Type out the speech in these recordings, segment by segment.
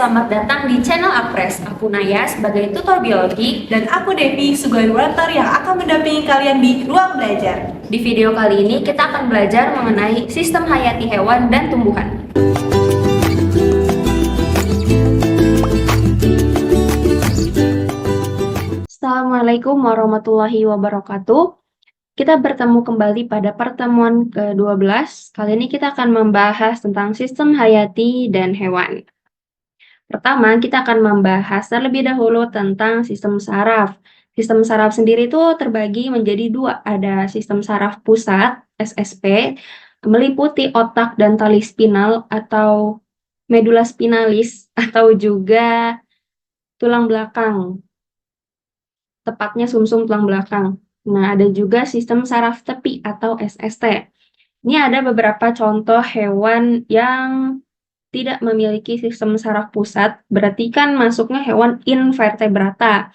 selamat datang di channel Apres. Aku Naya sebagai tutor biologi Dan aku Devi, Sugawati yang akan mendampingi kalian di ruang belajar. Di video kali ini kita akan belajar mengenai sistem hayati hewan dan tumbuhan. Assalamualaikum warahmatullahi wabarakatuh. Kita bertemu kembali pada pertemuan ke-12. Kali ini kita akan membahas tentang sistem hayati dan hewan. Pertama, kita akan membahas terlebih dahulu tentang sistem saraf. Sistem saraf sendiri itu terbagi menjadi dua. Ada sistem saraf pusat, SSP, meliputi otak dan tali spinal atau medula spinalis, atau juga tulang belakang, tepatnya sumsum tulang belakang. Nah, ada juga sistem saraf tepi atau SST. Ini ada beberapa contoh hewan yang tidak memiliki sistem saraf pusat, berarti kan masuknya hewan invertebrata.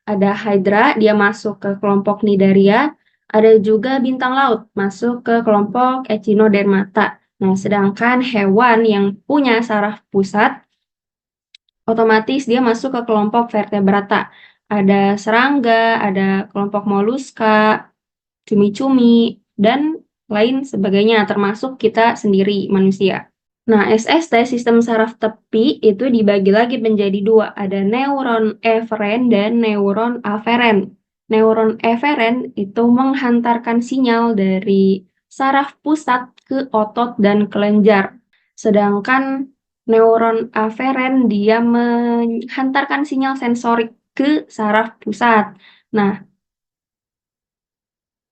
Ada Hydra, dia masuk ke kelompok Cnidaria. Ada juga bintang laut, masuk ke kelompok Echinodermata. Nah, sedangkan hewan yang punya saraf pusat, otomatis dia masuk ke kelompok vertebrata. Ada serangga, ada kelompok moluska, cumi-cumi, dan lain sebagainya, termasuk kita sendiri, manusia. Nah, SST, sistem saraf tepi, itu dibagi lagi menjadi dua. Ada neuron eferen dan neuron aferen. Neuron eferen itu menghantarkan sinyal dari saraf pusat ke otot dan kelenjar. Sedangkan neuron aferen dia menghantarkan sinyal sensorik ke saraf pusat. Nah,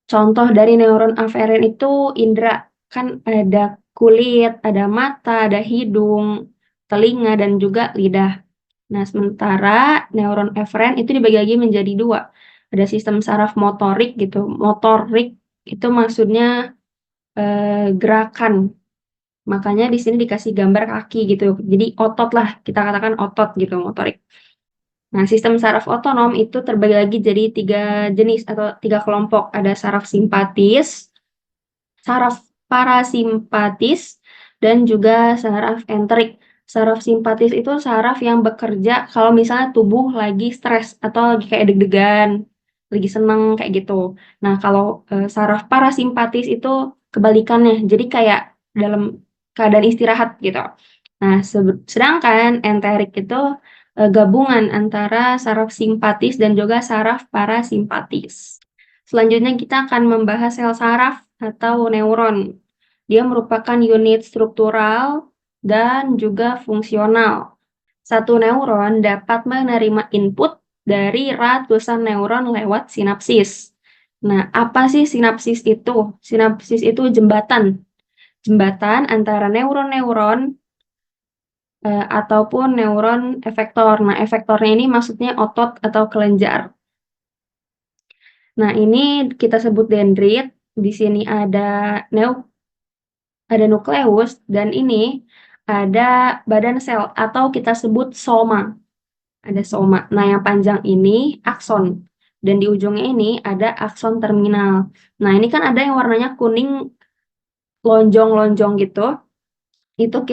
contoh dari neuron aferen itu indera, kan ada kulit, ada mata, ada hidung, telinga, dan juga lidah. Nah, sementara neuron eferen itu dibagi lagi menjadi dua. Ada sistem saraf motorik gitu. Motorik itu maksudnya gerakan. Makanya di sini dikasih gambar kaki gitu. Jadi otot lah, kita katakan otot gitu, motorik. Nah, sistem saraf otonom itu terbagi lagi jadi 3 jenis atau 3 kelompok. Ada saraf simpatis, saraf parasimpatis, dan juga saraf enterik. Saraf simpatis itu saraf yang bekerja kalau misalnya tubuh lagi stres atau lagi kayak deg-degan, lagi seneng kayak gitu. Nah, kalau saraf parasimpatis itu kebalikannya, jadi kayak dalam keadaan istirahat gitu. Nah, sedangkan enterik itu gabungan antara saraf simpatis dan juga saraf parasimpatis. Selanjutnya kita akan membahas sel saraf atau neuron. Dia merupakan unit struktural dan juga fungsional. Satu neuron dapat menerima input dari ratusan neuron lewat sinapsis. Nah, apa sih sinapsis itu? Sinapsis itu jembatan. Jembatan antara neuron-neuron ataupun neuron efektor. Nah, efektornya ini maksudnya otot atau kelenjar. Nah, ini kita sebut dendrit. Di sini ada nukleus, dan ini ada badan sel atau kita sebut soma. Ada soma. Nah, yang panjang ini akson. Dan di ujungnya ini ada akson terminal. Nah, ini kan ada yang warnanya kuning lonjong-lonjong gitu. Itu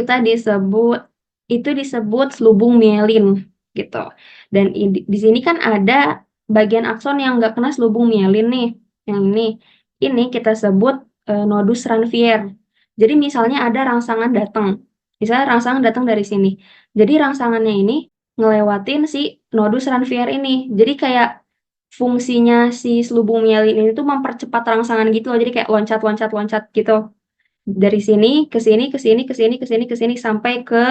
disebut selubung mielin gitu. Dan di sini kan ada bagian akson yang nggak kena selubung mielin nih. Yang ini kita sebut nodus Ranvier. Jadi misalnya ada rangsangan datang. Misalnya rangsangan datang dari sini. Jadi rangsangannya ini ngelewatin si nodus Ranvier ini. Jadi kayak fungsinya si selubung mielin ini tuh mempercepat rangsangan gitu loh. Jadi kayak loncat-loncat-loncat gitu. Dari sini ke sini ke sini ke sini ke sini ke sini sampai ke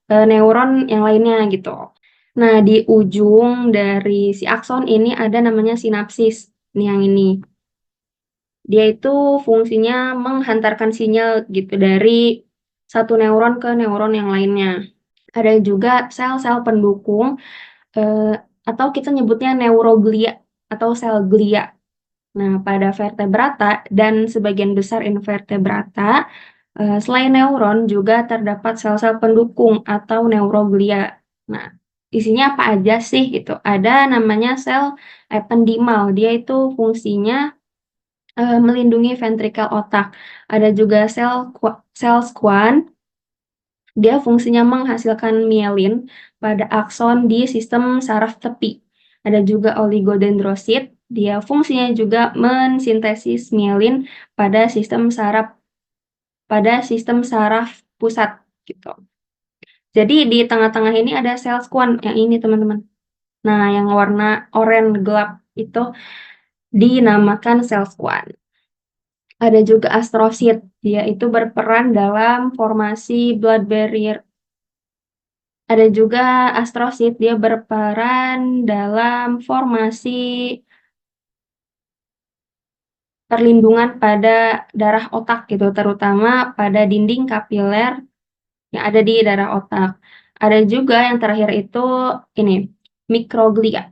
neuron yang lainnya gitu. Nah, di ujung dari si akson ini ada namanya sinapsis. Ini yang ini. Dia itu fungsinya menghantarkan sinyal gitu dari satu neuron ke neuron yang lainnya. Ada juga sel-sel pendukung atau kita nyebutnya neuroglia atau sel glia. Nah, pada vertebrata dan sebagian besar invertebrata, selain neuron juga terdapat sel-sel pendukung atau neuroglia. Nah, isinya apa aja sih gitu? Ada namanya sel ependimal, dia itu fungsinya melindungi ventrikel otak. Ada juga sel Schwann, Dia fungsinya menghasilkan mielin pada akson di sistem saraf tepi. Ada juga oligodendrosit, dia fungsinya juga mensintesis mielin pada sistem saraf pusat gitu. Jadi di tengah-tengah ini ada sel Schwann yang ini teman-teman. Nah, yang warna oranye gelap itu dinamakan sel Schwann. Ada juga astrosit, dia itu berperan dalam formasi blood barrier. Ada juga astrosit, dia berperan dalam formasi perlindungan pada darah otak gitu, terutama pada dinding kapiler yang ada di darah otak. Ada juga yang terakhir itu ini, mikroglia.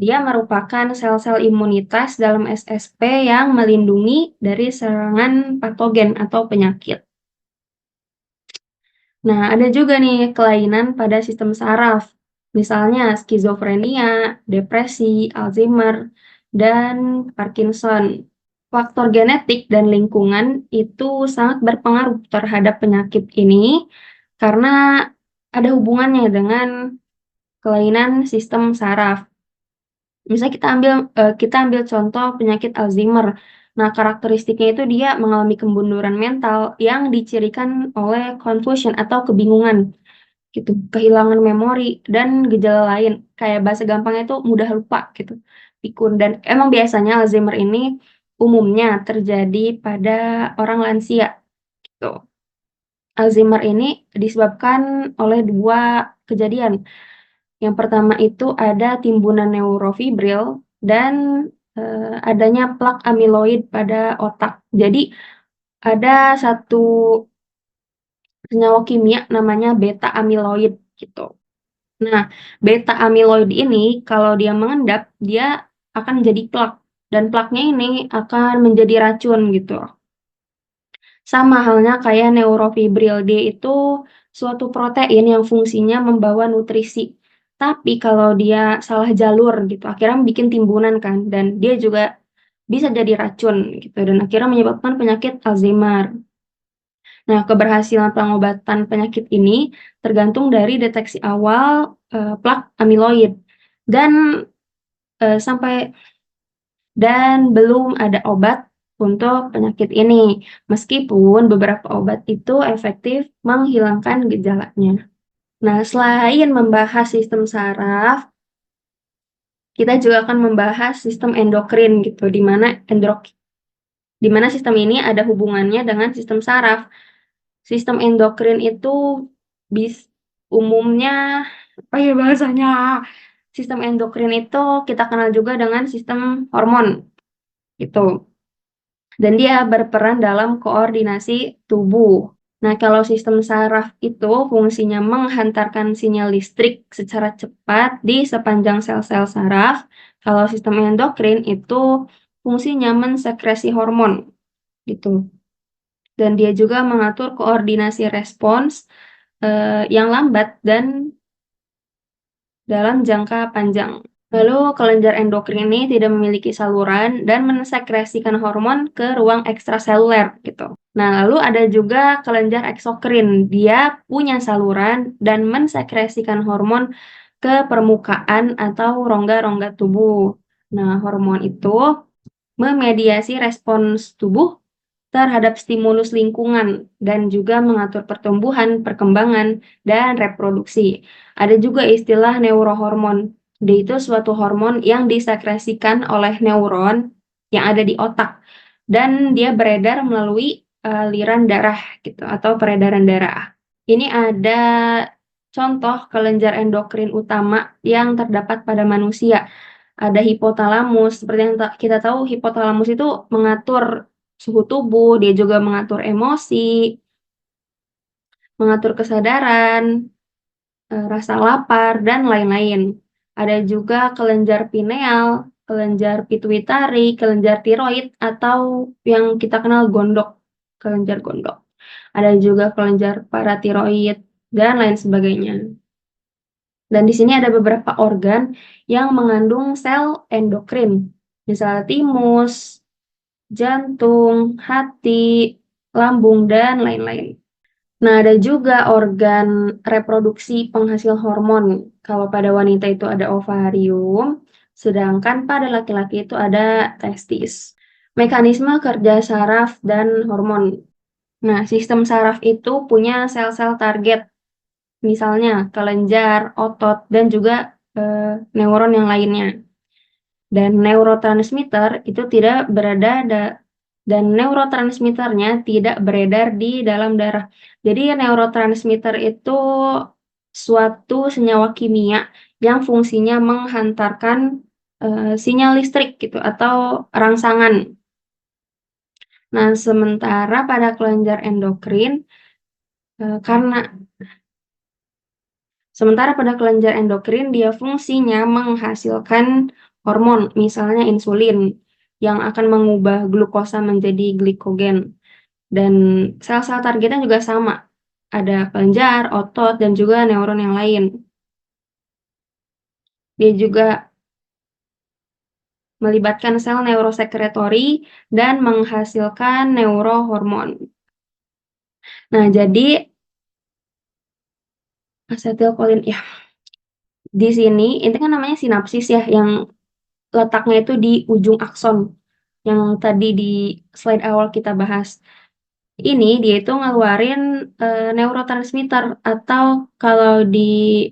Dia merupakan sel-sel imunitas dalam SSP yang melindungi dari serangan patogen atau penyakit. Nah, ada juga nih kelainan pada sistem saraf, misalnya skizofrenia, depresi, Alzheimer, dan Parkinson. Faktor genetik dan lingkungan itu sangat berpengaruh terhadap penyakit ini karena ada hubungannya dengan kelainan sistem saraf. Misalnya kita ambil contoh penyakit Alzheimer. Nah, karakteristiknya itu dia mengalami kemunduran mental yang dicirikan oleh confusion atau kebingungan gitu, kehilangan memori dan gejala lain. Kayak bahasa gampangnya itu mudah lupa gitu, pikun. Dan emang biasanya Alzheimer ini umumnya terjadi pada orang lansia gitu. Alzheimer ini disebabkan oleh 2 kejadian. Yang pertama itu ada timbunan neurofibril dan, adanya plak amiloid pada otak. Jadi ada satu senyawa kimia namanya beta amiloid gitu. Nah, beta amiloid ini kalau dia mengendap, dia akan jadi plak dan plaknya ini akan menjadi racun gitu. Sama halnya kayak neurofibril, dia itu suatu protein yang fungsinya membawa nutrisi. Tapi kalau dia salah jalur gitu, akhirnya bikin timbunan kan, dan dia juga bisa jadi racun gitu, dan akhirnya menyebabkan penyakit Alzheimer. Nah, keberhasilan pengobatan penyakit ini tergantung dari deteksi awal, plak amiloid dan, sampai dan belum ada obat untuk penyakit ini, meskipun beberapa obat itu efektif menghilangkan gejalanya. Nah, selain membahas sistem saraf, kita juga akan membahas sistem endokrin gitu, di mana sistem ini ada hubungannya dengan sistem saraf. Sistem endokrin itu umumnya apa ya bahasanya? Sistem endokrin itu kita kenal juga dengan sistem hormon gitu. Dan dia berperan dalam koordinasi tubuh. Nah, kalau sistem saraf itu fungsinya menghantarkan sinyal listrik secara cepat di sepanjang sel-sel saraf. Kalau sistem endokrin itu fungsinya mensekresi hormon gitu. Dan dia juga mengatur koordinasi respons yang lambat dan dalam jangka panjang. Lalu kelenjar endokrin ini tidak memiliki saluran dan mensekresikan hormon ke ruang ekstraseluler gitu. Nah, lalu ada juga kelenjar eksokrin. Dia punya saluran dan mensekresikan hormon ke permukaan atau rongga-rongga tubuh. Nah, hormon itu memediasi respons tubuh terhadap stimulus lingkungan dan juga mengatur pertumbuhan, perkembangan, dan reproduksi. Ada juga istilah neurohormon. Dia itu suatu hormon yang disekresikan oleh neuron yang ada di otak dan dia beredar melalui aliran darah gitu atau peredaran darah. Ini ada contoh kelenjar endokrin utama yang terdapat pada manusia. Ada hipotalamus, seperti yang kita tahu hipotalamus itu mengatur suhu tubuh, dia juga mengatur emosi, mengatur kesadaran, rasa lapar, dan lain-lain. Ada juga kelenjar pineal, kelenjar pituitari, kelenjar tiroid, atau yang kita kenal gondok, kelenjar gondok. Ada juga kelenjar paratiroid, dan lain sebagainya. Dan di sini ada beberapa organ yang mengandung sel endokrin, misalnya timus, jantung, hati, lambung, dan lain-lain. Nah, ada juga organ reproduksi penghasil hormon. Kalau pada wanita itu ada ovarium, sedangkan pada laki-laki itu ada testis. Mekanisme kerja saraf dan hormon. Nah, sistem saraf itu punya sel-sel target, misalnya kelenjar, otot, dan juga neuron yang lainnya. Dan neurotransmitter itu tidak berada dan neurotransmitternya tidak beredar di dalam darah. Jadi neurotransmitter itu suatu senyawa kimia yang fungsinya menghantarkan sinyal listrik gitu atau rangsangan. Nah, sementara pada kelenjar endokrin karena Sementara pada kelenjar endokrin, dia fungsinya menghasilkan hormon, misalnya insulin, yang akan mengubah glukosa menjadi glikogen. Dan sel-sel targetnya juga sama, ada kelenjar, otot, dan juga neuron yang lain. Dia juga melibatkan sel neurosekretori dan menghasilkan neurohormon. Nah, jadi asetilkolin ya. Di sini itu kan namanya sinapsis ya, yang letaknya itu di ujung akson yang tadi di slide awal kita bahas. Ini dia itu ngeluarin neurotransmitter atau kalau di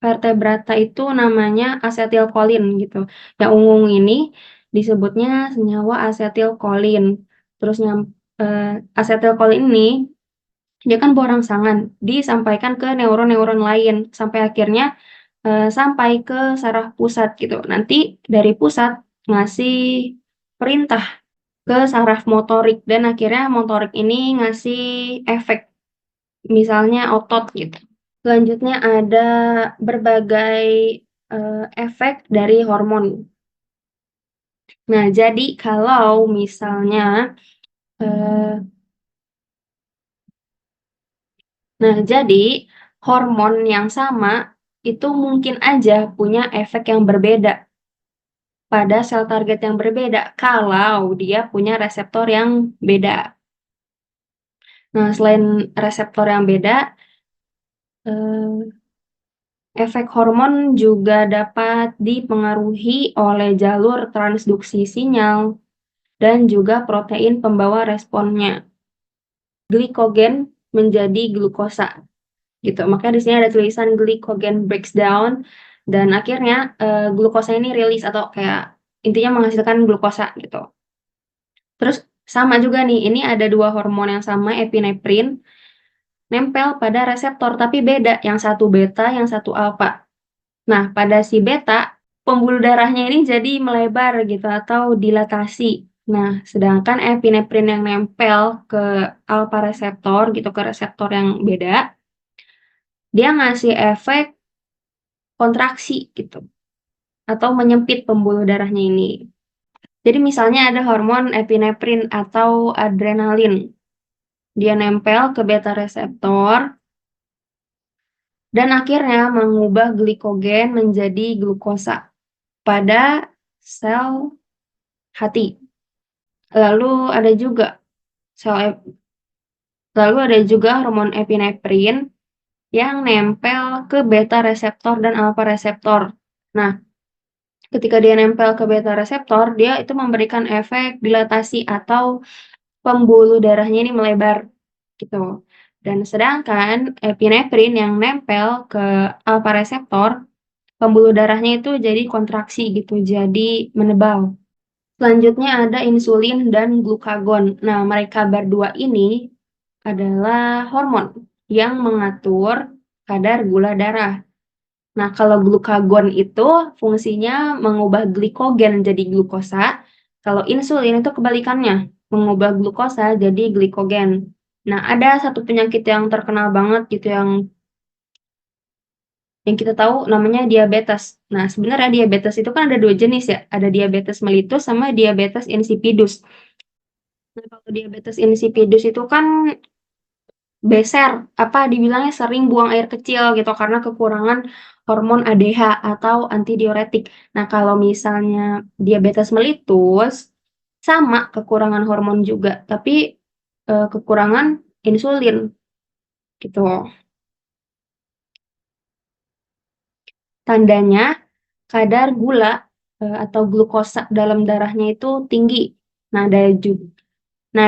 vertebrata itu namanya asetilkolin gitu. Yang ungu ini disebutnya senyawa asetilkolin. Terus yang asetilkolin ini dia kan bawa rangsangan, disampaikan ke neuron-neuron lain sampai akhirnya sampai ke saraf pusat gitu. Nanti dari pusat ngasih perintah ke saraf motorik dan akhirnya motorik ini ngasih efek, misalnya otot gitu. Selanjutnya ada berbagai efek dari hormon. Nah, jadi kalau misalnya hormon yang sama itu mungkin aja punya efek yang berbeda pada sel target yang berbeda kalau dia punya reseptor yang beda. Nah, selain reseptor yang beda, efek hormon juga dapat dipengaruhi oleh jalur transduksi sinyal dan juga protein pembawa responnya. Glikogen menjadi glukosa gitu. Makanya di sini ada tulisan glycogen breaks down dan akhirnya glukosa ini rilis atau kayak intinya menghasilkan glukosa gitu. Terus sama juga nih, ini ada dua hormon yang sama, epinefrin, nempel pada reseptor tapi beda, yang satu beta, yang satu alfa. Nah, pada si beta, pembuluh darahnya ini jadi melebar gitu atau dilatasi. Nah, sedangkan epinefrin yang nempel ke alfa reseptor gitu, ke reseptor yang beda, dia ngasih efek kontraksi gitu atau menyempit pembuluh darahnya ini. Jadi misalnya ada hormon epinefrin atau adrenalin. Dia nempel ke beta reseptor dan akhirnya mengubah glikogen menjadi glukosa pada sel hati. Lalu ada juga hormon epinefrin yang nempel ke beta reseptor dan alfa reseptor. Nah, ketika dia nempel ke beta reseptor, dia itu memberikan efek dilatasi atau pembuluh darahnya ini melebar gitu. Dan sedangkan epinefrin yang nempel ke alfa reseptor, pembuluh darahnya itu jadi kontraksi gitu, jadi menebal. Selanjutnya ada insulin dan glukagon. Nah, mereka berdua ini adalah hormon yang mengatur kadar gula darah. Nah, kalau glukagon itu fungsinya mengubah glikogen jadi glukosa. Kalau insulin itu kebalikannya, mengubah glukosa jadi glikogen. Nah, ada satu penyakit yang terkenal banget gitu yang kita tahu namanya diabetes. Nah, sebenarnya diabetes itu kan ada dua jenis ya, ada diabetes mellitus sama diabetes insipidus. Nah, kalau diabetes insipidus itu kan beser, dibilangnya sering buang air kecil gitu karena kekurangan hormon ADH atau antidiuretik. Nah, kalau misalnya diabetes mellitus, sama kekurangan hormon juga, tapi kekurangan insulin. gitu. Tandanya kadar gula atau glukosa dalam darahnya itu tinggi. Nah,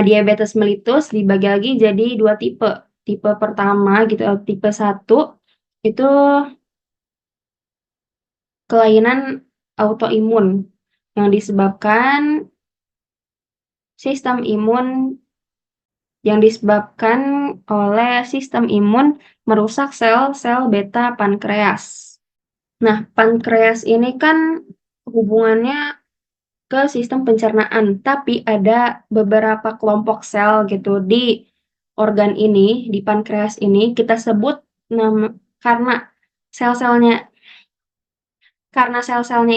diabetes mellitus dibagi lagi jadi 2 tipe. Tipe pertama gitu, tipe 1 itu kelainan autoimun yang disebabkan sistem imun oleh sistem imun merusak sel-sel beta pankreas. Nah, pankreas ini kan hubungannya ke sistem pencernaan, tapi ada beberapa kelompok sel gitu di organ ini, di pankreas ini kita sebut karena sel-selnya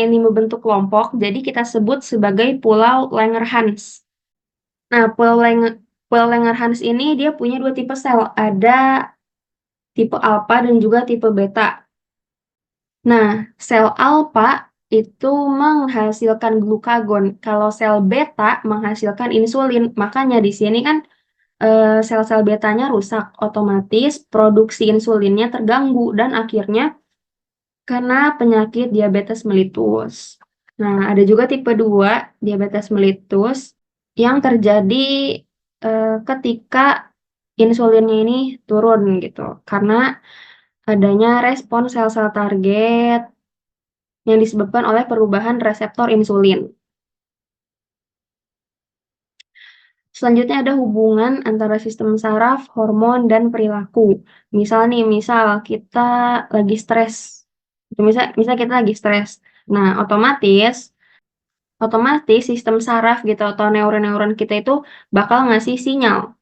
ini membentuk kelompok, jadi kita sebut sebagai pulau Langerhans. Nah, pulau Langerhans ini dia punya 2 tipe sel, ada tipe alpha dan juga tipe beta. Nah, sel alpha itu menghasilkan glukagon, kalau sel beta menghasilkan insulin. Makanya di sini kan sel-sel betanya rusak, otomatis produksi insulinnya terganggu dan akhirnya kena penyakit diabetes mellitus. Nah, ada juga tipe 2 diabetes mellitus yang terjadi ketika insulinnya ini turun gitu, karena adanya respon sel-sel target yang disebabkan oleh perubahan reseptor insulin. Selanjutnya ada hubungan antara sistem saraf, hormon, dan perilaku. Misal kita lagi stres. Misal kita lagi stres. Nah, otomatis sistem saraf gitu atau neuron-neuron kita itu bakal ngasih sinyal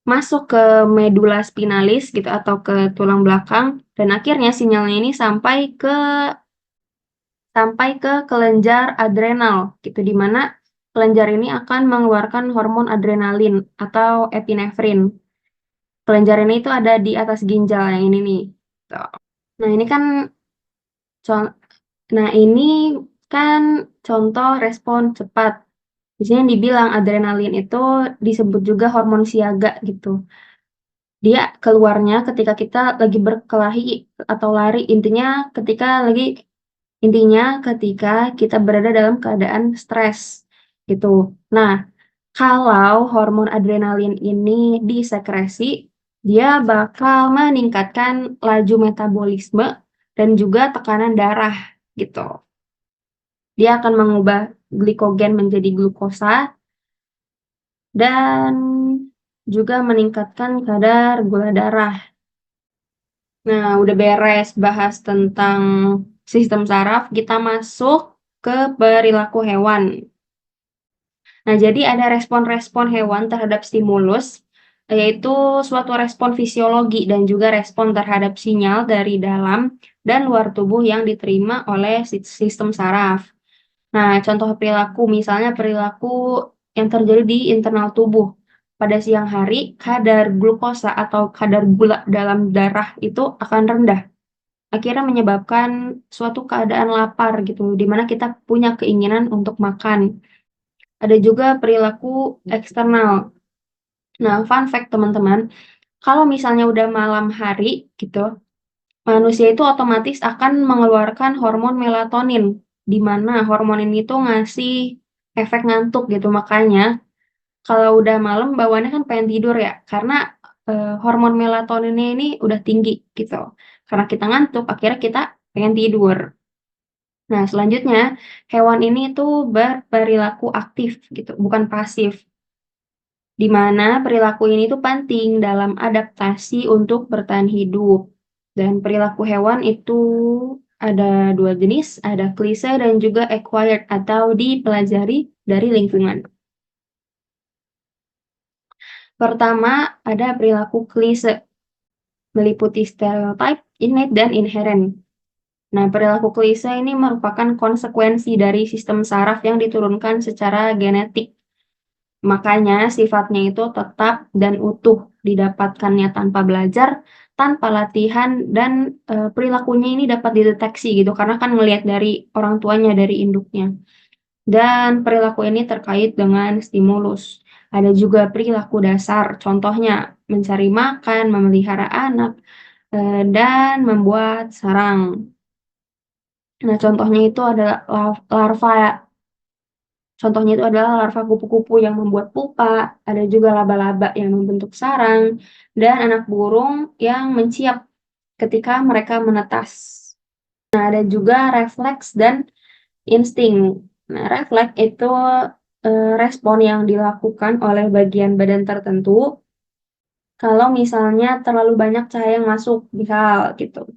masuk ke medula spinalis gitu atau ke tulang belakang, dan akhirnya sinyalnya ini sampai ke kelenjar adrenal gitu, di mana kelenjar ini akan mengeluarkan hormon adrenalin atau epinefrin. Kelenjar ini itu ada di atas ginjal yang ini nih. Tuh. Nah, ini kan contoh respon cepat. Di sini dibilang adrenalin itu disebut juga hormon siaga gitu. Dia keluarnya ketika kita lagi berkelahi atau lari, intinya ketika kita berada dalam keadaan stres gitu. Nah, kalau hormon adrenalin ini disekresi, dia bakal meningkatkan laju metabolisme dan juga tekanan darah gitu. Dia akan mengubah glikogen menjadi glukosa dan juga meningkatkan kadar gula darah. Nah, udah beres bahas tentang sistem saraf, kita masuk ke perilaku hewan. Nah, jadi ada respon-respon hewan terhadap stimulus, yaitu suatu respon fisiologi dan juga respon terhadap sinyal dari dalam dan luar tubuh yang diterima oleh sistem saraf. Nah, contoh perilaku, misalnya perilaku yang terjadi di internal tubuh. Pada siang hari, kadar glukosa atau kadar gula dalam darah itu akan rendah. Akhirnya menyebabkan suatu keadaan lapar gitu, di mana kita punya keinginan untuk makan. Ada juga perilaku eksternal. Nah, fun fact teman-teman, kalau misalnya udah malam hari gitu, manusia itu otomatis akan mengeluarkan hormon melatonin, di mana hormon ini tuh ngasih efek ngantuk gitu. Makanya kalau udah malam bawaannya kan pengen tidur ya, karena hormon melatoninnya ini udah tinggi gitu. Karena kita ngantuk, akhirnya kita pengen tidur. Nah, selanjutnya hewan ini tuh berperilaku aktif gitu, bukan pasif. Di mana perilaku ini tuh penting dalam adaptasi untuk bertahan hidup. Dan perilaku hewan itu ada 2 jenis, ada klise dan juga acquired atau dipelajari dari lingkungan. Pertama, ada perilaku klise, meliputi stereotype, innate, dan inherent. Nah, perilaku klise ini merupakan konsekuensi dari sistem saraf yang diturunkan secara genetik. Makanya sifatnya itu tetap dan utuh, didapatkannya tanpa belajar, tanpa latihan, dan perilakunya ini dapat dideteksi gitu, karena kan ngelihat dari orang tuanya, dari induknya. Dan perilaku ini terkait dengan stimulus. Ada juga perilaku dasar, contohnya mencari makan, memelihara anak, dan membuat sarang. Nah, contohnya itu adalah larva. Contohnya itu adalah larva kupu-kupu yang membuat pupa, ada juga laba-laba yang membentuk sarang, dan anak burung yang menciap ketika mereka menetas. Nah, ada juga refleks dan insting. Nah, refleks itu respon yang dilakukan oleh bagian badan tertentu kalau misalnya terlalu banyak cahaya yang masuk, misal gitu.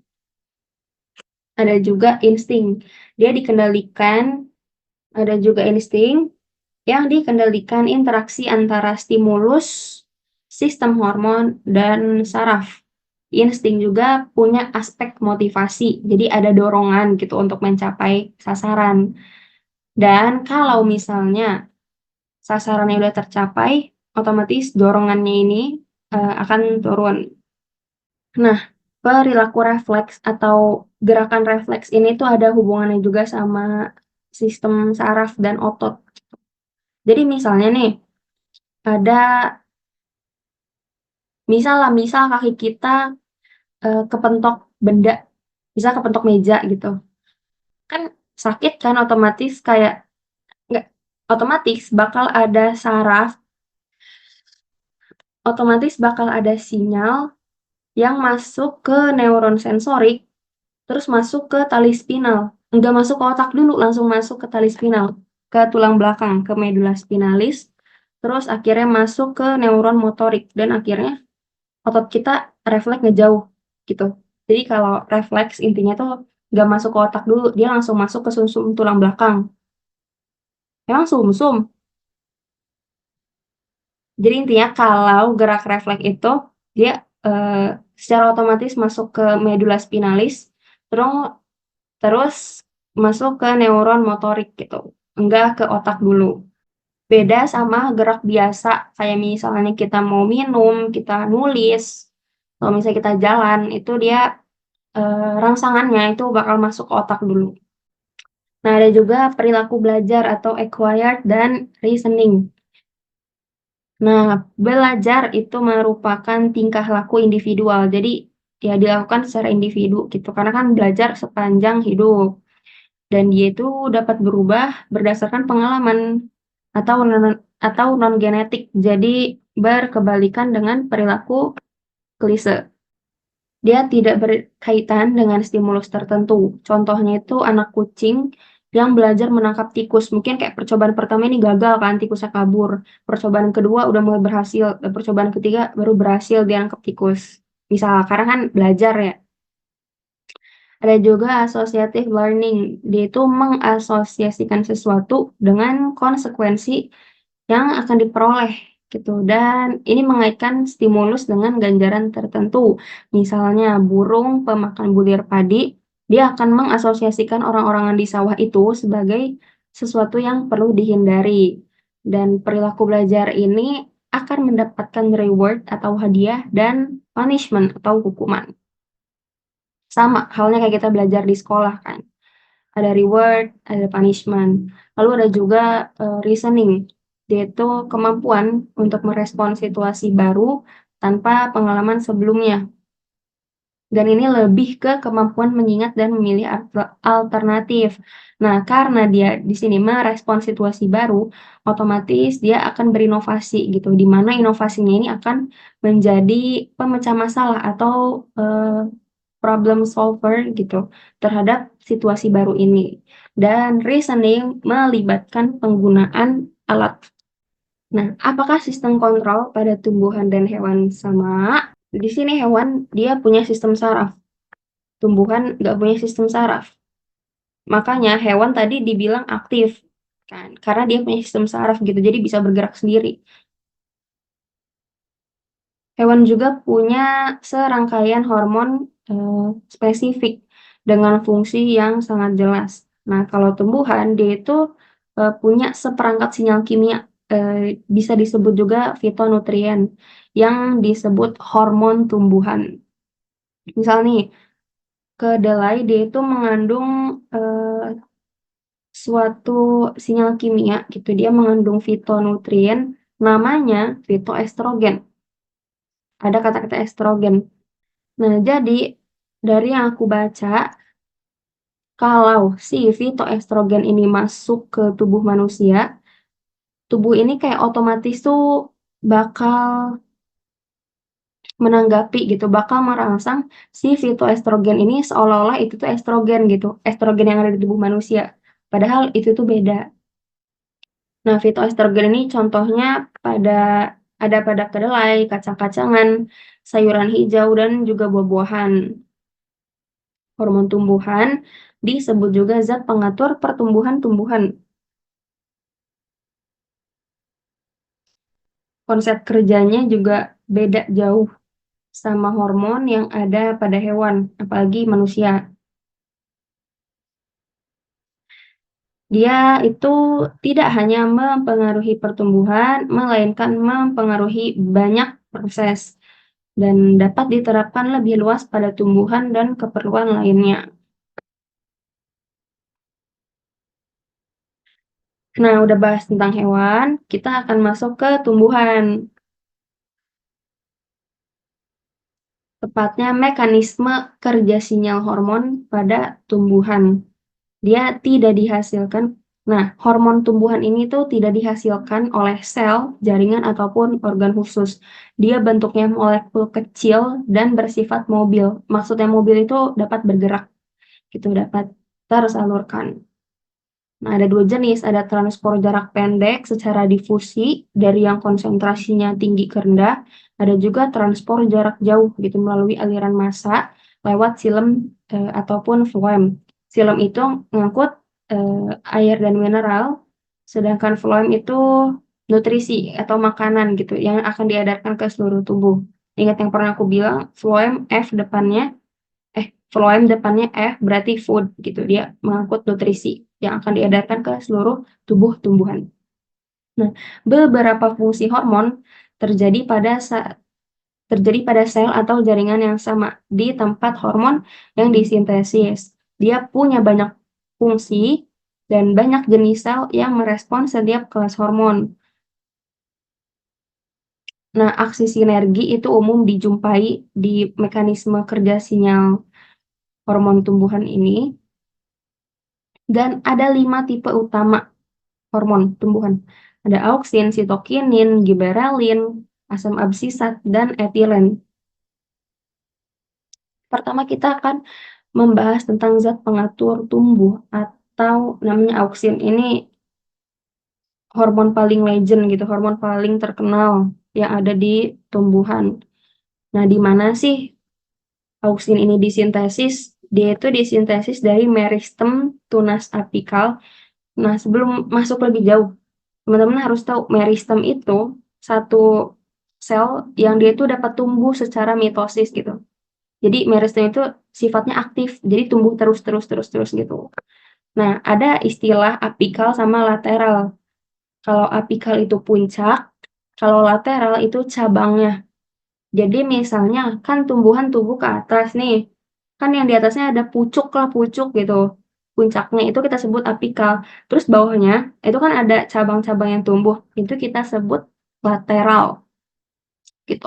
Ada juga insting. Dia dikendalikan, ada juga insting yang dikendalikan interaksi antara stimulus, sistem hormon, dan saraf. Insting juga punya aspek motivasi, jadi ada dorongan gitu untuk mencapai sasaran. Dan kalau misalnya sasarannya udah tercapai, otomatis dorongannya ini akan turun. Nah, perilaku refleks atau gerakan refleks ini tuh ada hubungannya juga sama sistem saraf dan otot. Jadi misalnya nih, ada misal kaki kita kepentok benda, misal kepentok meja gitu, kan sakit kan, otomatis kayak nggak, otomatis bakal ada saraf, otomatis bakal ada sinyal yang masuk ke neuron sensorik, terus masuk ke tali spinal. Nggak masuk ke otak dulu, langsung masuk ke tali spinal, ke tulang belakang, ke medula spinalis, terus akhirnya masuk ke neuron motorik, dan akhirnya otot kita refleks ngejauh, gitu. Jadi kalau refleks intinya tuh nggak masuk ke otak dulu, dia langsung masuk ke sumsum tulang belakang. Emang sumsum? Jadi intinya kalau gerak refleks itu, dia secara otomatis masuk ke medula spinalis, terus terus masuk ke neuron motorik gitu, enggak ke otak dulu. Beda sama gerak biasa, kayak misalnya kita mau minum, kita nulis, kalau misalnya kita jalan, itu dia rangsangannya itu bakal masuk ke otak dulu. Nah, ada juga perilaku belajar atau acquired dan reasoning. Nah, belajar itu merupakan tingkah laku individual. Jadi, ya dilakukan secara individu gitu. Karena kan belajar sepanjang hidup. Dan dia itu dapat berubah berdasarkan pengalaman atau non genetik. Jadi, berkebalikan dengan perilaku klise. Dia tidak berkaitan dengan stimulus tertentu. Contohnya itu anak kucing yang belajar menangkap tikus. Mungkin kayak percobaan pertama ini gagal kan, tikusnya kabur. Percobaan kedua udah mulai berhasil, dan percobaan ketiga baru berhasil dia nangkep tikus. Misal, karena kan belajar ya. Ada juga associative learning. Dia itu mengasosiasikan sesuatu dengan konsekuensi yang akan diperoleh gitu, dan ini mengaitkan stimulus dengan ganjaran tertentu. Misalnya burung pemakan bulir padi, dia akan mengasosiasikan orang-orangan di sawah itu sebagai sesuatu yang perlu dihindari. Dan perilaku belajar ini akan mendapatkan reward atau hadiah dan punishment atau hukuman. Sama halnya kayak kita belajar di sekolah kan. Ada reward, ada punishment. Lalu ada juga reasoning, yaitu kemampuan untuk merespon situasi baru tanpa pengalaman sebelumnya. Dan ini lebih ke kemampuan mengingat dan memilih alternatif. Nah, karena dia di sini merespon situasi baru, otomatis dia akan berinovasi gitu, di mana inovasinya ini akan menjadi pemecah masalah atau problem solver gitu terhadap situasi baru ini. Dan reasoning melibatkan penggunaan alat. Nah, apakah sistem kontrol pada tumbuhan dan hewan sama? Di sini hewan dia punya sistem saraf. Tumbuhan nggak punya sistem saraf. Makanya hewan tadi dibilang aktif kan, karena dia punya sistem saraf gitu, jadi bisa bergerak sendiri. Hewan juga punya serangkaian hormon spesifik dengan fungsi yang sangat jelas. Nah, kalau tumbuhan dia itu punya seperangkat sinyal kimia, bisa disebut juga fitonutrien yang disebut hormon tumbuhan. Misal nih, kedelai dia itu mengandung suatu sinyal kimia gitu, dia mengandung fitonutrien namanya fitoestrogen. Ada kata-kata estrogen. Nah, jadi dari yang aku baca, kalau si fitoestrogen ini masuk ke tubuh manusia, tubuh ini kayak otomatis tuh bakal menanggapi gitu, bakal merangsang si fitoestrogen ini seolah-olah itu tuh estrogen gitu, estrogen yang ada di tubuh manusia. Padahal itu tuh beda. Nah, fitoestrogen ini contohnya ada pada kedelai, kacang-kacangan, sayuran hijau, dan juga buah-buahan. Hormon tumbuhan disebut juga zat pengatur pertumbuhan tumbuhan. Konsep kerjanya juga beda jauh sama hormon yang ada pada hewan, apalagi manusia. Dia itu tidak hanya mempengaruhi pertumbuhan, melainkan mempengaruhi banyak proses dan dapat diterapkan lebih luas pada tumbuhan dan keperluan lainnya. Nah, udah bahas tentang hewan, kita akan masuk ke tumbuhan. Tepatnya mekanisme kerja sinyal hormon pada tumbuhan. Dia tidak dihasilkan. Nah, hormon tumbuhan ini tuh tidak dihasilkan oleh sel, jaringan, ataupun organ khusus. Dia bentuknya molekul kecil dan bersifat mobil. Maksudnya mobil itu dapat bergerak, gitu, dapat tersalurkan. Nah, ada dua jenis, ada transport jarak pendek secara difusi dari yang konsentrasinya tinggi ke rendah, ada juga transport jarak jauh gitu melalui aliran massa lewat silem ataupun phloem. Silem itu mengangkut air dan mineral, sedangkan phloem itu nutrisi atau makanan gitu yang akan diedarkan ke seluruh tubuh. Ingat yang pernah aku bilang, phloem depannya F berarti food gitu. Dia mengangkut nutrisi yang akan diedarkan ke seluruh tubuh tumbuhan. Nah, beberapa fungsi hormon terjadi pada sel atau jaringan yang sama di tempat hormon yang disintesis. Dia punya banyak fungsi dan banyak jenis sel yang merespons setiap kelas hormon. Nah, aksi sinergi itu umum dijumpai di mekanisme kerja sinyal hormon tumbuhan ini. Dan ada 5 tipe utama hormon tumbuhan. Ada auksin, sitokinin, giberelin, asam absisat, dan etilen. Pertama kita akan membahas tentang zat pengatur tumbuh atau namanya auksin. Ini hormon paling legend gitu, hormon paling terkenal yang ada di tumbuhan. Nah, di mana sih auksin ini disintesis? Dia itu disintesis dari meristem tunas apikal. Nah, sebelum masuk lebih jauh, teman-teman harus tahu meristem itu satu sel yang dia itu dapat tumbuh secara mitosis gitu. Jadi meristem itu sifatnya aktif, jadi tumbuh terus gitu. Nah, ada istilah apikal sama lateral. Kalau apikal itu puncak, kalau lateral itu cabangnya. Jadi misalnya kan tumbuhan tumbuh ke atas nih, kan yang di atasnya ada pucuk gitu. Puncaknya itu kita sebut apikal. Terus bawahnya itu kan ada cabang-cabang yang tumbuh, itu kita sebut lateral gitu.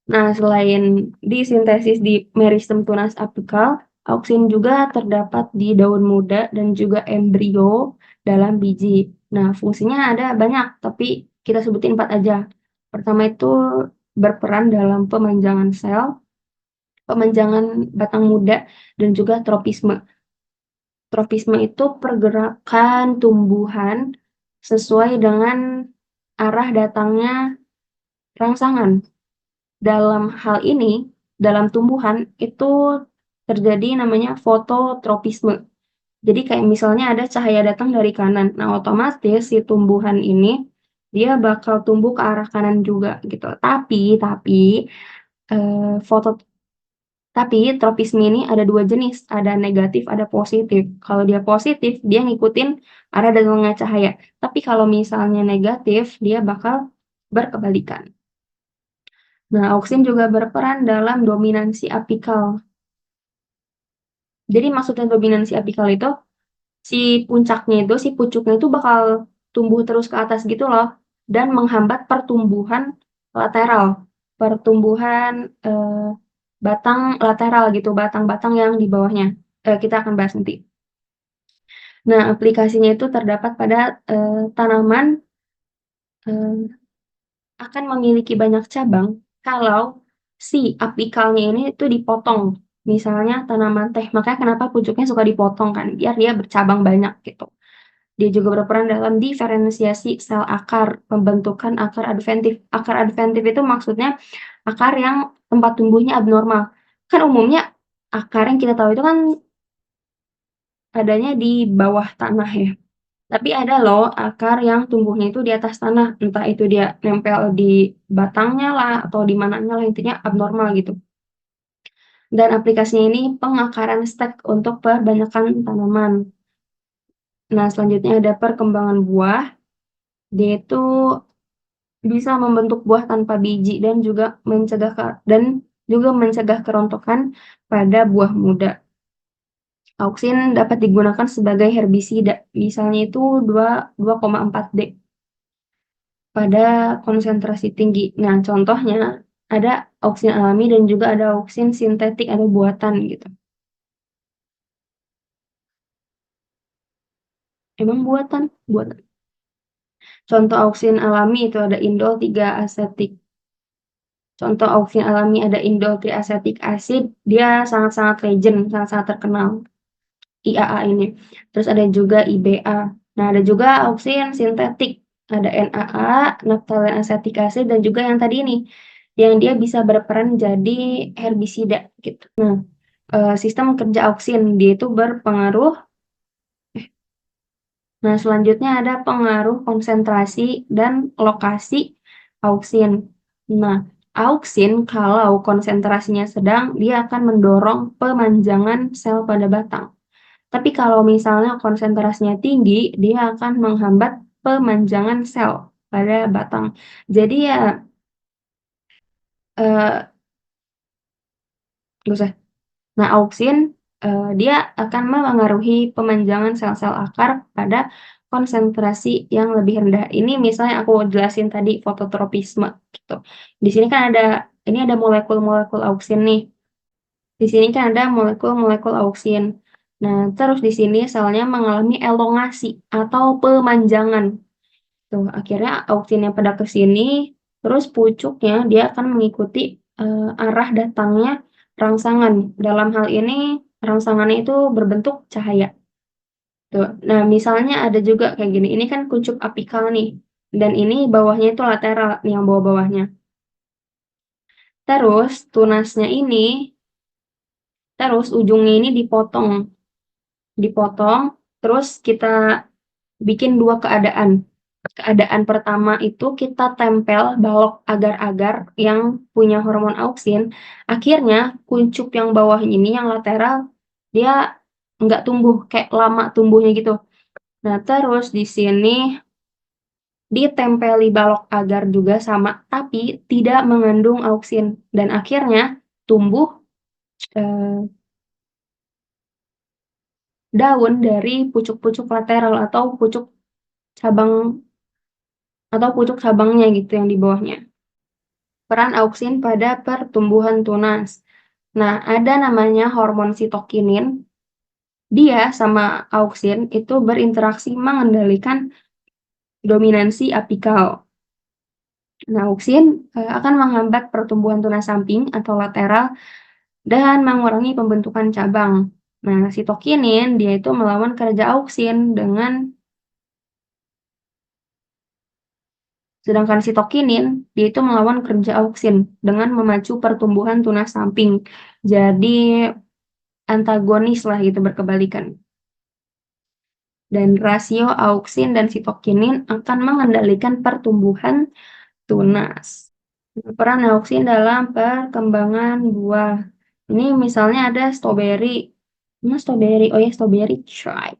Nah, selain disintesis di meristem tunas apikal, auksin juga terdapat di daun muda dan juga embrio dalam biji. Nah, fungsinya ada banyak, tapi kita sebutin 4 aja. Pertama itu berperan dalam pemanjangan sel, pemanjangan batang muda, dan juga tropisme. Tropisme itu pergerakan tumbuhan sesuai dengan arah datangnya rangsangan. Dalam hal ini, dalam tumbuhan itu terjadi namanya fototropisme. Jadi kayak misalnya ada cahaya datang dari kanan. Nah, otomatis si tumbuhan ini dia bakal tumbuh ke arah kanan juga gitu. Eh, foto tapi tropisme ini ada 2 jenis, ada negatif, ada positif. Kalau dia positif, dia ngikutin arah datangnya cahaya. Tapi kalau misalnya negatif, dia bakal berkebalikan. Nah, auksin juga berperan dalam dominansi apikal. Jadi maksudnya dominansi apikal itu, si puncaknya itu, si pucuknya itu bakal tumbuh terus ke atas gitu loh. dan menghambat pertumbuhan lateral, pertumbuhan batang lateral gitu, batang-batang yang di bawahnya. Kita akan bahas nanti. Nah, aplikasinya itu terdapat pada tanaman akan memiliki banyak cabang kalau si apikalnya ini itu dipotong. Misalnya tanaman teh, makanya kenapa pucuknya suka dipotong kan, biar dia bercabang banyak gitu. Dia juga berperan dalam diferensiasi sel akar, pembentukan akar adventif. Akar adventif itu maksudnya akar yang tempat tumbuhnya abnormal. Kan umumnya akar yang kita tahu itu kan adanya di bawah tanah ya. Tapi ada loh akar yang tumbuhnya itu di atas tanah, entah itu dia nempel di batangnya lah atau di mananya lah, intinya abnormal gitu. Dan aplikasinya ini pengakaran stek untuk perbanyakan tanaman. Nah, selanjutnya ada perkembangan buah. Dia itu bisa membentuk buah tanpa biji dan juga mencegah kerontokan pada buah muda. Auksin dapat digunakan sebagai herbisida, misalnya itu 2,4D pada konsentrasi tinggi. Nah, contohnya ada auksin alami dan juga ada auksin sintetik atau buatan gitu. Emang buatan? Buatan. Contoh auksin alami itu ada indol 3 asetik. Contoh auksin alami ada indol triacetic acid, dia sangat-sangat legend, sangat-sangat terkenal. IAA ini. Terus ada juga IBA. Nah, ada juga auksin sintetik. Ada NAA, naphthalene acetic acid, dan juga yang tadi ini, yang dia bisa berperan jadi herbisida gitu. Nah, sistem kerja auksin, dia itu berpengaruh. Nah, selanjutnya ada pengaruh konsentrasi dan lokasi auksin. Nah, auksin kalau konsentrasinya sedang, dia akan mendorong pemanjangan sel pada batang. Tapi kalau misalnya konsentrasinya tinggi, dia akan menghambat pemanjangan sel pada batang. Jadi ya, eh, nggak usah. Nah, auksin dia akan memengaruhi pemanjangan sel-sel akar pada konsentrasi yang lebih rendah. Ini misalnya aku jelasin tadi fototropisme gitu. Di sini kan ini ada molekul-molekul auksin nih. Di sini kan ada molekul-molekul auksin. Nah, terus di sini selnya mengalami elongasi atau pemanjangan. Tuh, akhirnya auksinnya pada ke sini, terus pucuknya dia akan mengikuti arah datangnya rangsangan. Dalam hal ini, rangsangannya itu berbentuk cahaya. Tuh. Nah, misalnya ada juga kayak gini. Ini kan kuncup apikal nih. Dan ini bawahnya itu lateral, nih yang bawah-bawahnya. Terus, terus ujungnya ini dipotong. Dipotong, terus kita bikin dua keadaan. Keadaan pertama itu kita tempel balok agar-agar yang punya hormon auksin. Akhirnya kuncup yang bawah ini, yang lateral, dia nggak tumbuh, kayak lama tumbuhnya gitu. Nah, terus di sini ditempeli balok agar juga sama, tapi tidak mengandung auksin. Dan akhirnya tumbuh eh, daun dari pucuk-pucuk lateral cabang atau pucuk cabangnya gitu yang di bawahnya. Peran auksin pada pertumbuhan tunas. Nah, ada namanya hormon sitokinin. Dia sama auksin itu berinteraksi mengendalikan dominansi apikal. Nah, auksin akan menghambat pertumbuhan tunas samping atau lateral dan mengurangi pembentukan cabang. Nah, sitokinin dia itu melawan kerja auksin sedangkan sitokinin dia itu melawan kerja auksin dengan memacu pertumbuhan tunas samping. Jadi antagonis lah gitu, berkebalikan. Dan rasio auksin dan sitokinin akan mengendalikan pertumbuhan tunas. Peran auksin dalam perkembangan buah. Ini misalnya ada stroberi. Oh ya, stroberi try.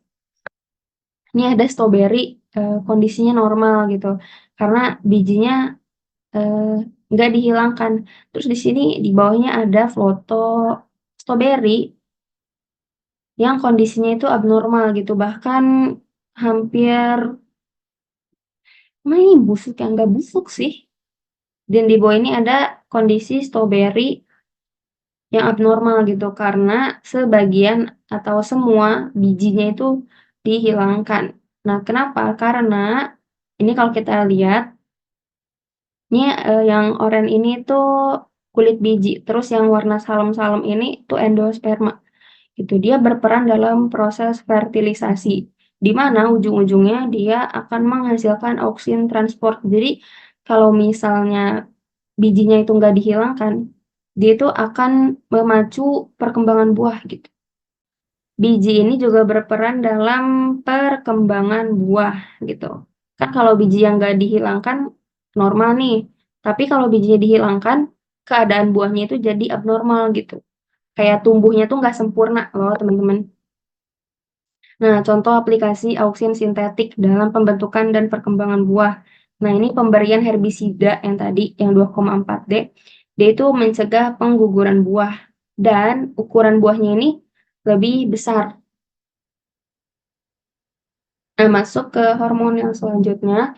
Ini ada stroberi kondisinya normal gitu. Karena bijinya eh, nggak dihilangkan. Terus di sini di bawahnya ada foto stroberi yang kondisinya itu abnormal gitu, bahkan hampir Ini busuk yang nggak busuk sih. Dan di bawah ini ada kondisi strawberry yang abnormal gitu karena sebagian atau semua bijinya itu dihilangkan. Nah, kenapa? Karena ini kalau kita lihat, ini yang oranye ini tuh kulit biji, terus yang warna salem-salem ini tuh endosperma. Gitu. Dia berperan dalam proses fertilisasi, di mana ujung-ujungnya dia akan menghasilkan auksin transport. Jadi kalau misalnya bijinya itu nggak dihilangkan, dia itu akan memacu perkembangan buah gitu. Biji ini juga berperan dalam perkembangan buah gitu. Kan kalau biji yang nggak dihilangkan normal nih, tapi kalau bijinya dihilangkan, keadaan buahnya itu jadi abnormal gitu. Kayak tumbuhnya tuh nggak sempurna loh teman-teman. Nah, contoh aplikasi auksin sintetik dalam pembentukan dan perkembangan buah. Nah, ini pemberian herbisida yang tadi, yang 2,4D, dia itu mencegah pengguguran buah. Dan ukuran buahnya ini lebih besar. Nah, masuk ke hormon yang selanjutnya,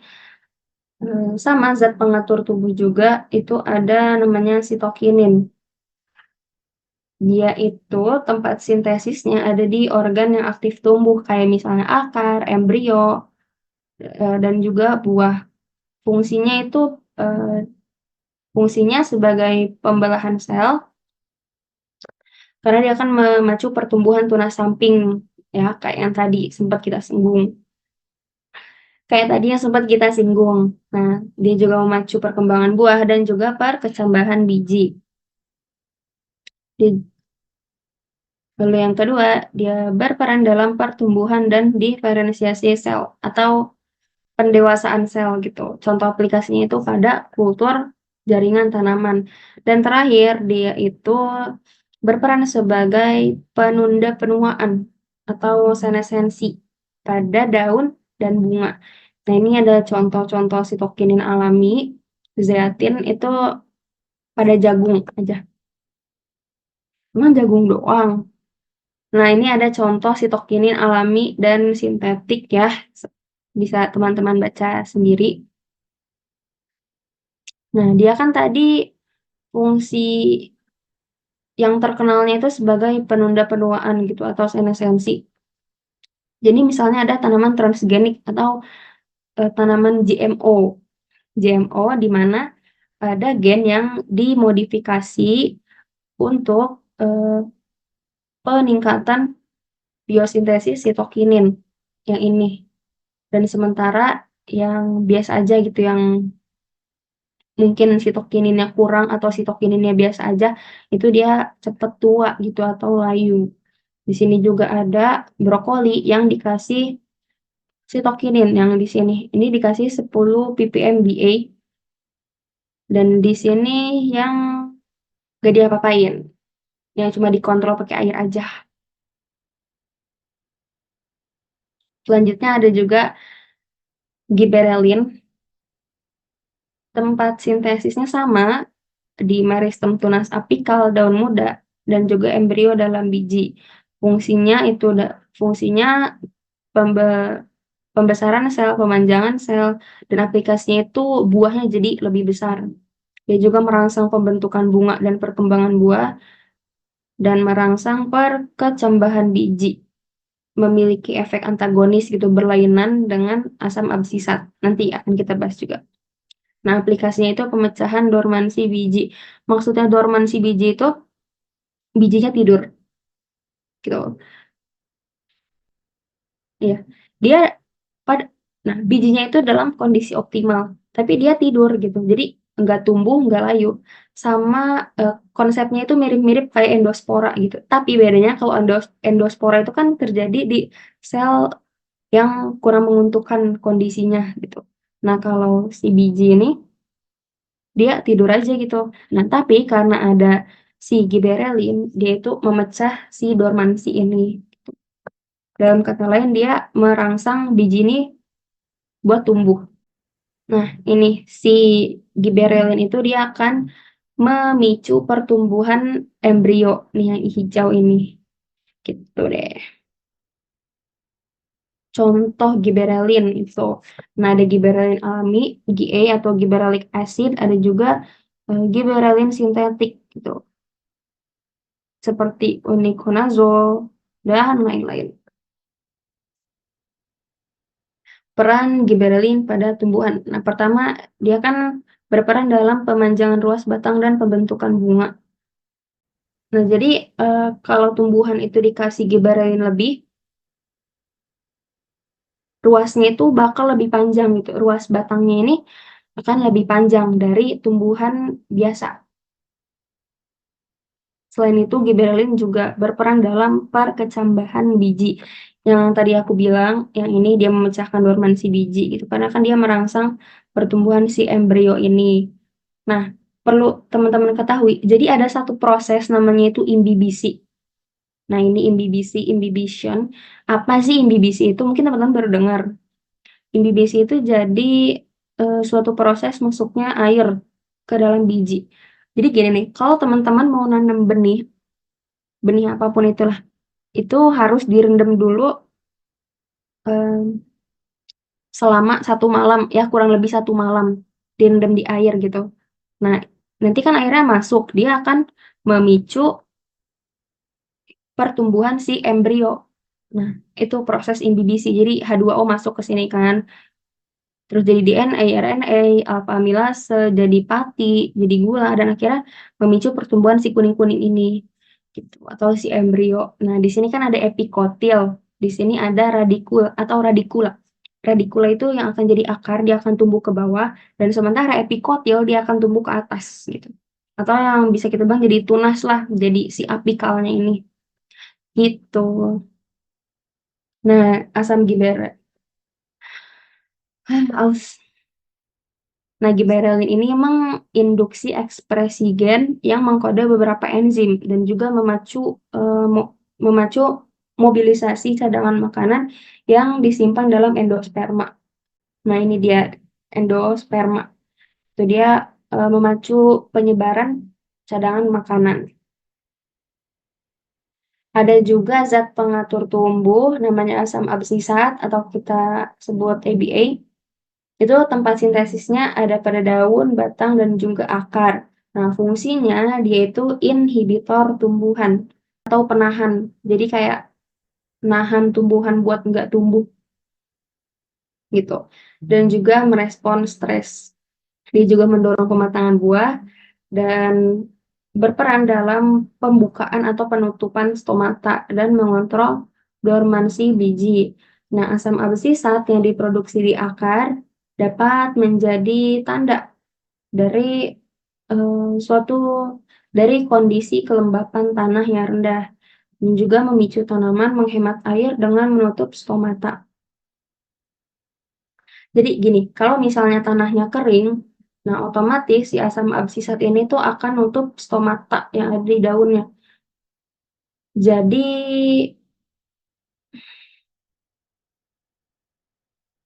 sama zat pengatur tubuh juga, itu ada namanya sitokinin. Dia itu tempat sintesisnya ada di organ yang aktif tumbuh, kayak misalnya akar, embrio, dan juga buah. Fungsinya itu fungsinya sebagai pembelahan sel karena dia akan memacu pertumbuhan tunas samping ya kayak yang tadi sempat kita singgung. Kayak tadi yang sempat kita singgung. Nah, dia juga memacu perkembangan buah dan juga perkecambahan biji. Lalu yang kedua, dia berperan dalam pertumbuhan dan diferensiasi sel atau pendewasaan sel gitu. Contoh aplikasinya itu pada kultur jaringan tanaman. Dan terakhir, dia itu berperan sebagai penunda penuaan atau senescensi pada daun dan bunga. Nah, ini ada contoh-contoh sitokinin alami, zeatin itu pada jagung aja. Emang jagung doang. Nah, ini ada contoh sitokinin alami dan sintetik ya. Bisa teman-teman baca sendiri. Nah, dia kan tadi fungsi yang terkenalnya itu sebagai penunda penuaan gitu atau senescensi. Jadi misalnya ada tanaman transgenik atau tanaman GMO. GMO di mana ada gen yang dimodifikasi untuk peningkatan biosintesis sitokinin yang ini. Dan sementara yang biasa aja gitu yang mungkin sitokininnya kurang atau sitokininnya biasa aja, itu dia cepet tua gitu atau layu. Di sini juga ada brokoli yang dikasih sitokinin yang di sini. Ini dikasih 10 ppm BA dan di sini yang gak diapa-apain, yang cuma dikontrol pakai air aja. Selanjutnya ada juga giberellin. Tempat sintesisnya sama di meristem tunas apikal daun muda dan juga embrio dalam biji. Fungsinya pembesaran sel, pemanjangan sel, dan aplikasinya itu buahnya jadi lebih besar. Dia juga merangsang pembentukan bunga dan perkembangan buah dan merangsang perkecambahan biji. Memiliki efek antagonis gitu berlainan dengan asam absisat. Nanti akan kita bahas juga. Nah, aplikasinya itu pemecahan dormansi biji. Maksudnya dormansi biji itu bijinya tidur gitu. Iya. Dia pada nah, bijinya itu dalam kondisi optimal, tapi dia tidur gitu. Jadi nggak tumbuh, nggak layu. Sama konsepnya itu mirip-mirip kayak endospora gitu. Tapi bedanya kalau endospora itu kan terjadi di sel yang kurang menguntungkan kondisinya gitu. Nah, kalau si biji ini dia tidur aja gitu. Nah, tapi karena ada si giberellin, dia itu memecah si dormansi ini. Dalam kata lain, dia merangsang biji ini buat tumbuh. Nah, ini si giberellin itu dia akan memicu pertumbuhan embrio nih yang hijau ini. Gitu deh. contoh giberelin itu. Nah, ada giberelin alami, GA atau gibberellic acid, ada juga giberelin sintetik gitu. Seperti uniconazole dan lain-lain. Peran giberelin pada tumbuhan. Nah, pertama dia kan berperan dalam pemanjangan ruas batang dan pembentukan bunga. Nah, jadi kalau tumbuhan itu dikasih giberelin lebih, ruasnya itu bakal lebih panjang gitu. Ruas batangnya ini akan lebih panjang dari tumbuhan biasa. Selain itu, giberelin juga berperan dalam perkecambahan biji. Yang tadi aku bilang, yang ini dia memecahkan dormansi biji gitu. Karena kan dia merangsang pertumbuhan si embrio ini. Nah, perlu teman-teman ketahui, jadi ada satu proses namanya itu imbibisi. Nah, ini imbibisi, imbibition. Apa sih imbibisi itu? Mungkin teman-teman baru dengar. Imbibisi itu jadi suatu proses masuknya air ke dalam biji. Jadi gini nih, kalau teman-teman mau nanam benih, benih apapun itulah, itu harus direndam dulu selama 1 malam, ya kurang lebih 1 malam, direndam di air gitu. Nah, nanti kan airnya masuk, dia akan memicu pertumbuhan si embrio. Nah, itu proses imbibisi. Jadi H2O masuk ke sini kan. Terus jadi DNA, RNA, alfa amilase, jadi pati, jadi gula, dan akhirnya memicu pertumbuhan si kuning-kuning ini, gitu, atau si embrio. Nah, di sini kan ada epikotil, di sini ada radikul atau radikula. Radikula itu yang akan jadi akar, dia akan tumbuh ke bawah, dan sementara epikotil dia akan tumbuh ke atas, gitu. Atau yang bisa kita bilang jadi tunas lah, jadi si apikalnya ini, gitu. Nah, asam gibberellin. Aus. Nah, giberelin ini memang induksi ekspresi gen yang mengkode beberapa enzim dan juga memacu mobilisasi cadangan makanan yang disimpan dalam endosperma. Nah, ini dia endosperma. Itu dia memacu penyebaran cadangan makanan. Ada juga zat pengatur tumbuh namanya asam absisat atau kita sebut ABA. Itu tempat sintesisnya ada pada daun, batang, dan juga akar. Nah, fungsinya dia itu inhibitor tumbuhan atau penahan. Jadi kayak nahan tumbuhan buat nggak tumbuh gitu. Dan juga merespon stres. Dia juga mendorong pematangan buah dan berperan dalam pembukaan atau penutupan stomata dan mengontrol dormansi biji. Nah, asam absisat yang diproduksi di akar dapat menjadi tanda dari suatu dari kondisi kelembapan tanah yang rendah dan juga memicu tanaman menghemat air dengan menutup stomata. Jadi gini, kalau misalnya tanahnya kering, nah otomatis si asam absisat ini tuh akan nutup stomata yang ada di daunnya. Jadi,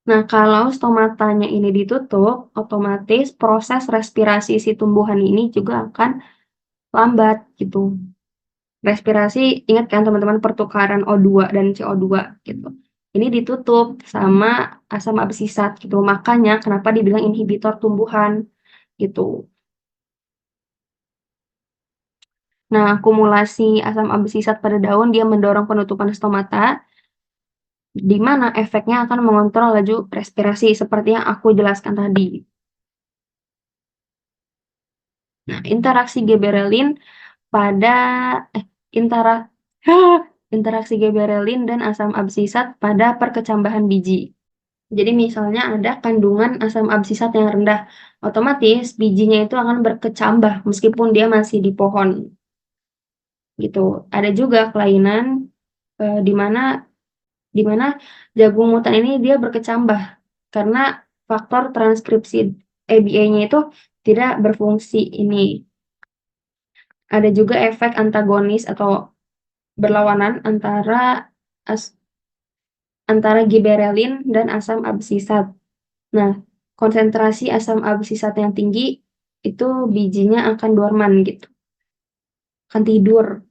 nah kalau stomatanya ini ditutup, otomatis proses respirasi si tumbuhan ini juga akan lambat gitu. Respirasi, ingat kan teman-teman pertukaran O2 dan CO2 gitu. Ini ditutup sama asam absisat gitu. Makanya kenapa dibilang inhibitor tumbuhan gitu. Nah, akumulasi asam absisat pada daun dia mendorong penutupan stomata, di mana efeknya akan mengontrol laju respirasi seperti yang aku jelaskan tadi. Nah, interaksi giberelin pada intera interaksi giberelin dan asam absisat pada perkecambahan biji. Jadi misalnya ada kandungan asam absisat yang rendah, otomatis bijinya itu akan berkecambah meskipun dia masih di pohon. Gitu. Ada juga kelainan di mana jagung mutan ini dia berkecambah karena faktor transkripsi ABA-nya itu tidak berfungsi ini. Ada juga efek antagonis atau berlawanan antara giberelin dan asam absisat. Nah, konsentrasi asam absisat yang tinggi itu bijinya akan dorman gitu, akan tidur.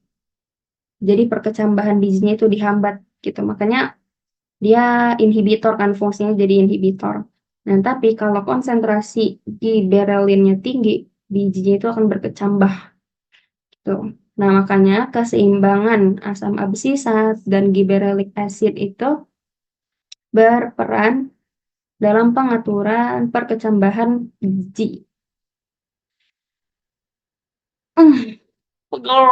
Jadi perkecambahan bijinya itu dihambat gitu. Makanya Dia inhibitor kan, fungsinya jadi inhibitor. Nah, tapi kalau konsentrasi giberelinnya tinggi, bijinya itu akan berkecambah gitu. Nah, makanya keseimbangan asam absisat dan gibberellic acid itu berperan dalam pengaturan perkecambahan biji. Pegel.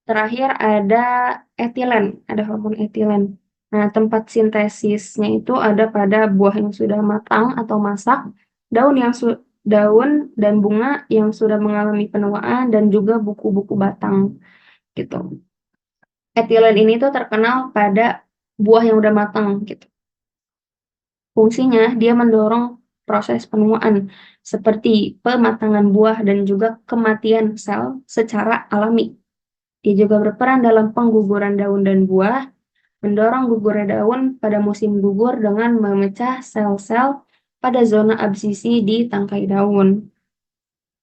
Terakhir ada etilen, ada hormon etilen. Nah, tempat sintesisnya itu ada pada buah yang sudah matang atau masak, daun dan bunga yang sudah mengalami penuaan, dan juga buku-buku batang gitu. Etilen ini tuh terkenal pada buah yang udah matang gitu. Fungsinya dia mendorong proses penuaan seperti pematangan buah dan juga kematian sel secara alami. Dia juga berperan dalam pengguguran daun dan buah, mendorong gugurnya daun pada musim gugur dengan memecah sel-sel pada zona absisi di tangkai daun.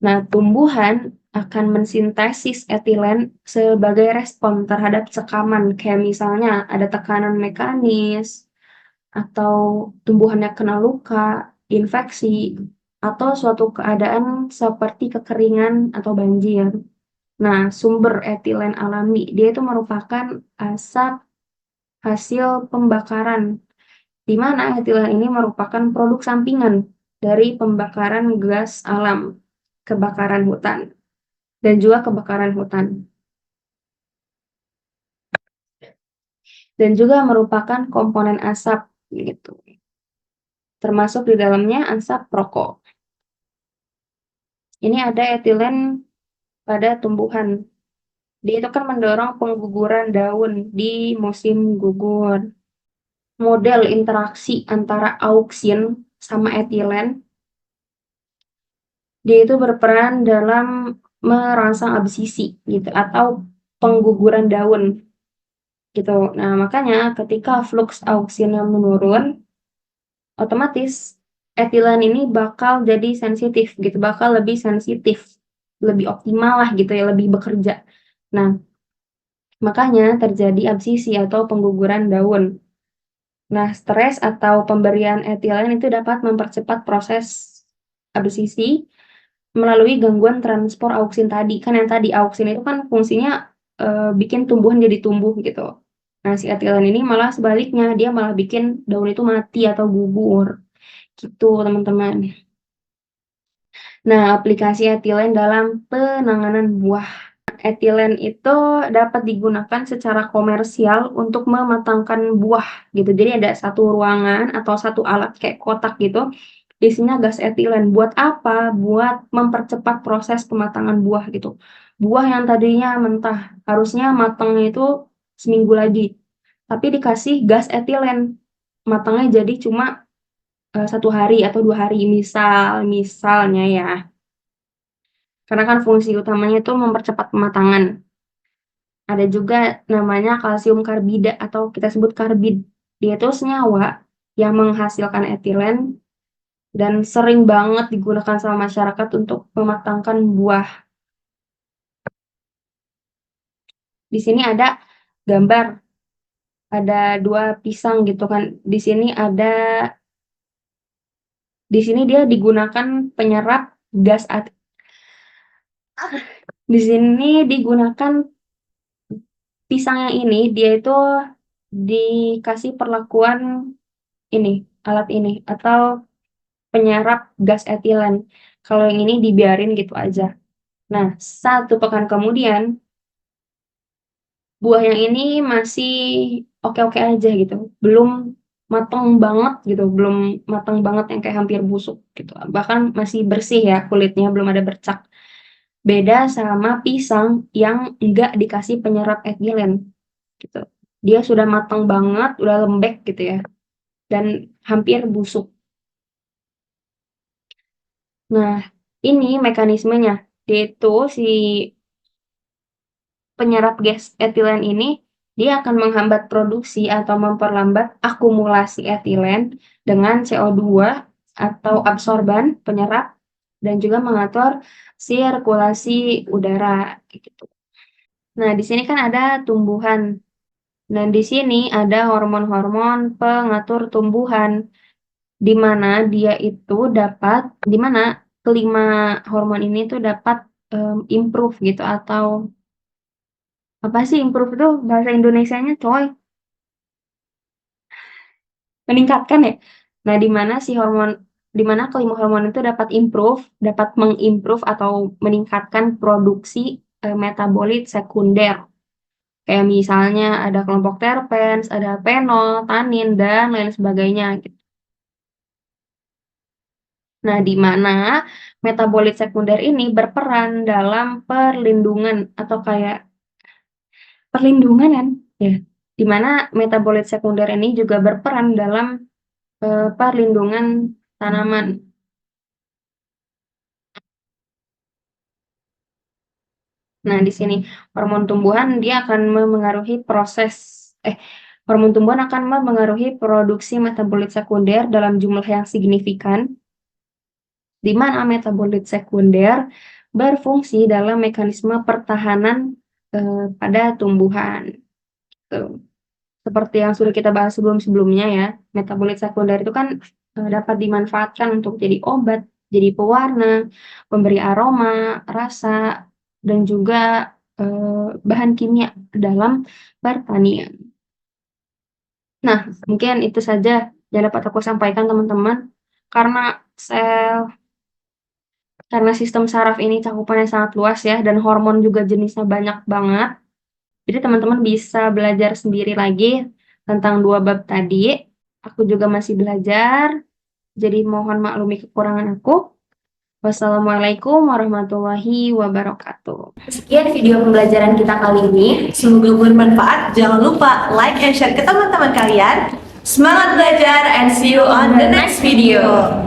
Nah, tumbuhan akan mensintesis etilen sebagai respon terhadap sekaman, kayak misalnya ada tekanan mekanis, atau tumbuhannya kena luka, infeksi, atau suatu keadaan seperti kekeringan atau banjir. Nah, sumber etilen alami, dia itu merupakan asap hasil pembakaran, di mana etilen ini merupakan produk sampingan dari pembakaran gas alam, kebakaran hutan, dan juga kebakaran hutan. Dan juga merupakan komponen asap, gitu. Termasuk di dalamnya asap rokok. Ini ada etilen pada tumbuhan. Dia itu kan mendorong pengguguran daun di musim gugur. Model interaksi antara auksin sama etilen, dia itu berperan dalam merangsang absisi gitu atau pengguguran daun gitu. Nah, makanya ketika flux auksinnya menurun, otomatis etilen ini bakal jadi sensitif gitu, bakal lebih sensitif, lebih optimal lah gitu ya, lebih bekerja. Nah, makanya terjadi absisi atau pengguguran daun. Nah, stres atau pemberian etilen itu dapat mempercepat proses absisi melalui gangguan transport auksin tadi. Kan yang tadi auksin itu kan fungsinya bikin tumbuhan jadi tumbuh gitu. Nah, si etilen ini malah sebaliknya, dia malah bikin daun itu mati atau gugur. Gitu, teman-teman. Nah, aplikasi etilen dalam penanganan buah. Etilen itu dapat digunakan secara komersial untuk mematangkan buah gitu. Jadi ada satu ruangan atau satu alat kayak kotak gitu, isinya gas etilen. Buat apa? Buat mempercepat proses pematangan buah gitu. Buah yang tadinya mentah, harusnya matangnya itu seminggu lagi. Tapi dikasih gas etilen, matangnya jadi cuma 1 hari atau 2 hari, misalnya ya. Karena kan fungsi utamanya itu mempercepat pematangan. Ada juga namanya kalsium karbida atau kita sebut karbid. Dia itu senyawa yang menghasilkan etilen dan sering banget digunakan sama masyarakat untuk mematangkan buah. Di sini ada gambar, ada 2 pisang gitu kan. Di sini dia digunakan penyerap gas di sini digunakan pisang yang ini, dia itu dikasih perlakuan ini, alat ini atau penyerap gas etilen. Kalau yang ini dibiarin gitu aja. Nah, 1 pekan kemudian, buah yang ini masih oke-oke aja gitu. Belum matang banget gitu, belum matang banget yang kayak hampir busuk gitu. Bahkan masih bersih ya kulitnya, belum ada bercak. Beda sama pisang yang enggak dikasih penyerap etilen gitu. Dia sudah matang banget, udah lembek gitu ya, dan hampir busuk. Nah, ini mekanismenya. Dia itu si penyerap gas etilen ini, dia akan menghambat produksi atau memperlambat akumulasi etilen dengan CO2 atau absorban penyerap, dan juga mengatur sirkulasi udara gitu. Nah, di sini kan ada tumbuhan. Dan di sini ada hormon-hormon pengatur tumbuhan, di mana kelima hormon ini tuh dapat improve gitu, atau apa sih improve itu bahasa Indonesianya, coy? Meningkatkan ya. Nah, di mana kelima hormon itu dapat mengimprove atau meningkatkan produksi metabolit sekunder. Kayak misalnya ada kelompok terpens, ada fenol, tanin, dan lain sebagainya gitu. Nah, di mana metabolit sekunder ini berperan dalam perlindungan atau kayak perlindungan kan? Ya. Di mana metabolit sekunder ini juga berperan dalam perlindungan tanaman. Nah, di sini hormon tumbuhan dia akan hormon tumbuhan akan memengaruhi produksi metabolit sekunder dalam jumlah yang signifikan, di mana metabolit sekunder berfungsi dalam mekanisme pertahanan pada tumbuhan. Seperti yang sudah kita bahas sebelum-sebelumnya ya, metabolit sekunder itu kan dapat dimanfaatkan untuk jadi obat, jadi pewarna, pemberi aroma, rasa, dan juga bahan kimia dalam pertanian. Nah, mungkin itu saja yang dapat aku sampaikan teman-teman. Karena sistem saraf ini cakupannya sangat luas ya, dan hormon juga jenisnya banyak banget. Jadi teman-teman bisa belajar sendiri lagi tentang 2 bab tadi. Aku juga masih belajar, jadi mohon maklumi kekurangan aku. Wassalamualaikum warahmatullahi wabarakatuh. Sekian video pembelajaran kita kali ini. Semoga bermanfaat. Jangan lupa like and share ke teman-teman kalian. Semangat belajar and see you on the next video.